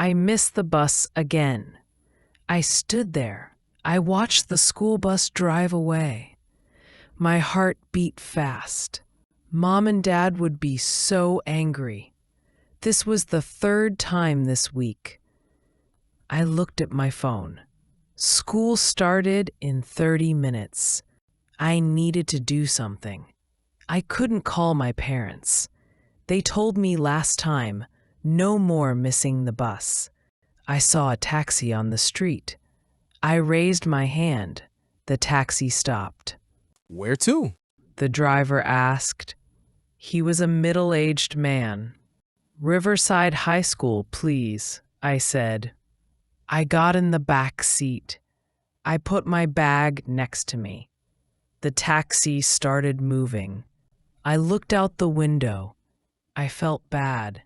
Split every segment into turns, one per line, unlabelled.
I missed the bus again. I stood there. I watched the school bus drive away. My heart beat fast. Mom and Dad would be so angry. This was the third time this week. I looked at my phone. School started in 30 minutes. I needed to do something. I couldn't call my parents. They told me last time, no more missing the bus. I saw a taxi on the street. I raised my hand. The taxi stopped.
Where to?
The driver asked. He was a middle-aged man. Riverside High School, please, I said. I got in the back seat. I put my bag next to me. The taxi started moving. I looked out the window. I felt bad.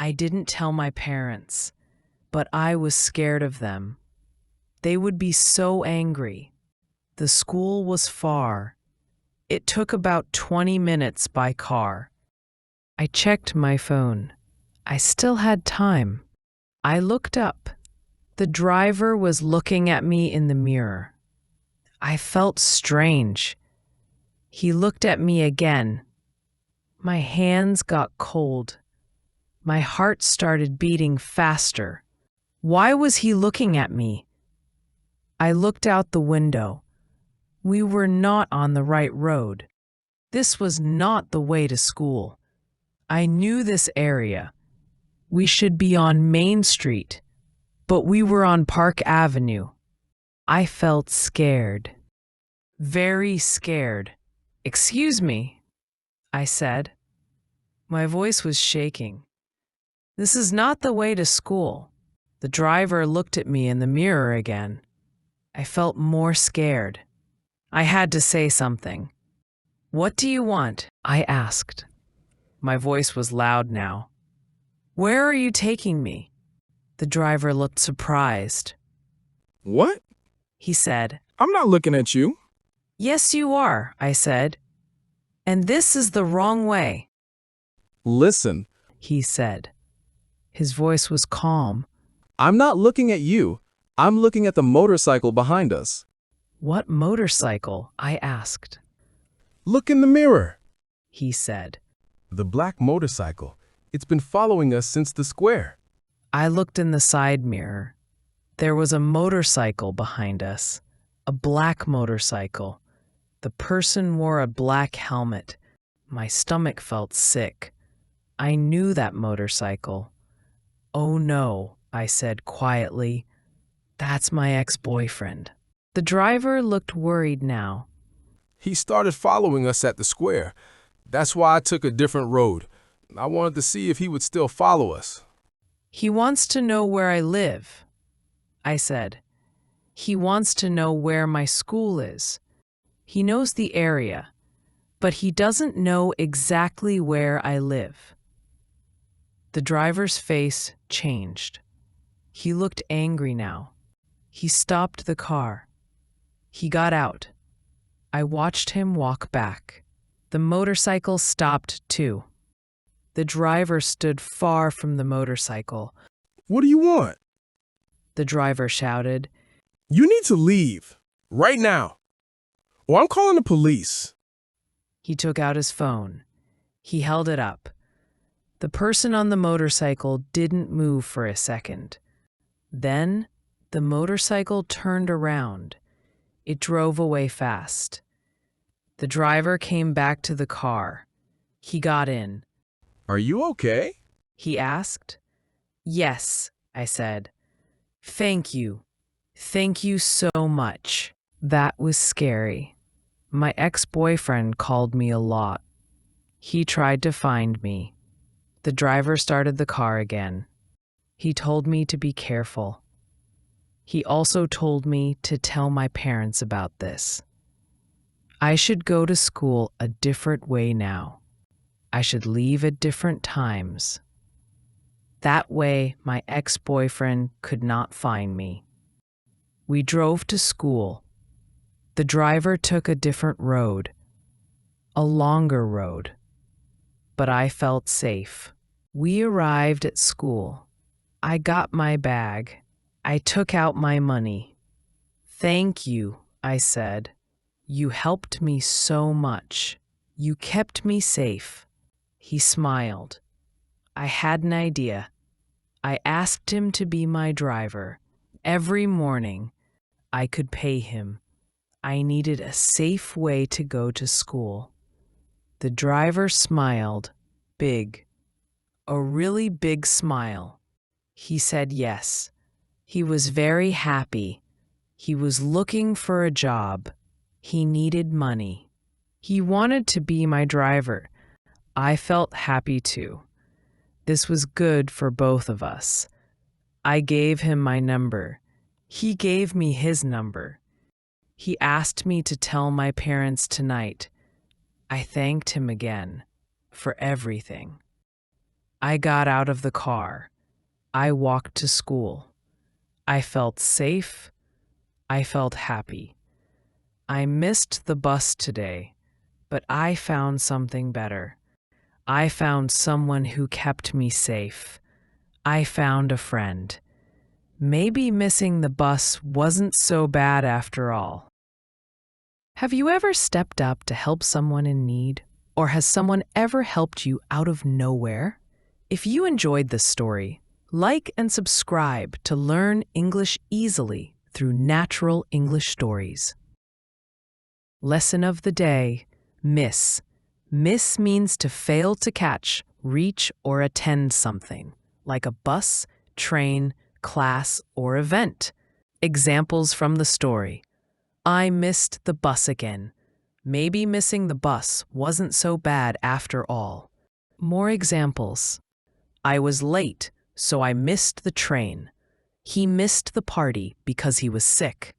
I didn't tell my parents, but I was scared of them. They would be so angry. The school was far. It took about 20 minutes by car. I checked my phone. I still had time. I looked up. The driver was looking at me in the mirror. I felt strange. He looked at me again. My hands got cold. My heart started beating faster. Why was he looking at me? I looked out the window. We were not on the right road. This was not the way to school. I knew this area. We should be on Main Street, but we were on Park Avenue. I felt scared. Very scared. "Excuse me," I said. My voice was shaking. "This is not the way to school." The driver looked at me in the mirror again. I felt more scared. I had to say something. "What do you want?" I asked. My voice was loud now. "Where are you taking me?" The driver looked surprised.
What?
He said.
I'm not looking at you.
"Yes, you are," I said. "And this is the wrong way."
Listen,
he said. His voice was calm.
I'm not looking at you. I'm looking at the motorcycle behind us.
"What motorcycle?" I asked.
Look in the mirror,
he said.
The black motorcycle. It's been following us since the square.
I looked in the side mirror. There was a motorcycle behind us, a black motorcycle. The person wore a black helmet. My stomach felt sick. I knew that motorcycle. "Oh no," I said quietly. "That's my ex-boyfriend." The driver looked worried now.
He started following us at the square. That's why I took a different road. I wanted to see if he would still follow us.
"He wants to know where I live," I said. "He wants to know where my school is. He knows the area, but he doesn't know exactly where I live." The driver's face changed. He looked angry now. He stopped the car. He got out. I watched him walk back. The motorcycle stopped too. The driver stood far from the motorcycle.
What do you want?
The driver shouted.
You need to leave. Right now. Or I'm calling the police.
He took out his phone. He held it up. The person on the motorcycle didn't move for a second. Then the motorcycle turned around. It drove away fast. The driver came back to the car. He got in.
Are you okay?
He asked. "Yes," I said. "Thank you. Thank you so much." That was scary. My ex-boyfriend called me a lot. He tried to find me. The driver started the car again. He told me to be careful. He also told me to tell my parents about this. I should go to school a different way now. I should leave at different times. That way, my ex-boyfriend could not find me. We drove to school. The driver took a different road, a longer road, but I felt safe. We arrived at school. I got my bag. I took out my money. Thank you, I said. You helped me so much. You kept me safe. He smiled. I had an idea. I asked him to be my driver. Every morning, I could pay him. I needed a safe way to go to school. The driver smiled, big, a really big smile. He said yes. He was very happy. He was looking for a job. He needed money. He wanted to be my driver. I felt happy too. This was good for both of us. I gave him my number. He gave me his number. He asked me to tell my parents tonight. I thanked him again for everything. I got out of the car. I walked to school. I felt safe. I felt happy. I missed the bus today, but I found something better. I found someone who kept me safe. I found a friend. Maybe missing the bus wasn't so bad after all. Have you ever stepped up to help someone in need? Or has someone ever helped you out of nowhere? If you enjoyed this story, like and subscribe to learn English easily through natural English stories. Lesson of the day, miss. Miss means to fail to catch, reach, or attend something, like a bus, train, class, or event. Examples from the story. I missed the bus again. Maybe missing the bus wasn't so bad after all. More examples. I was late, so I missed the train. He missed the party because he was sick.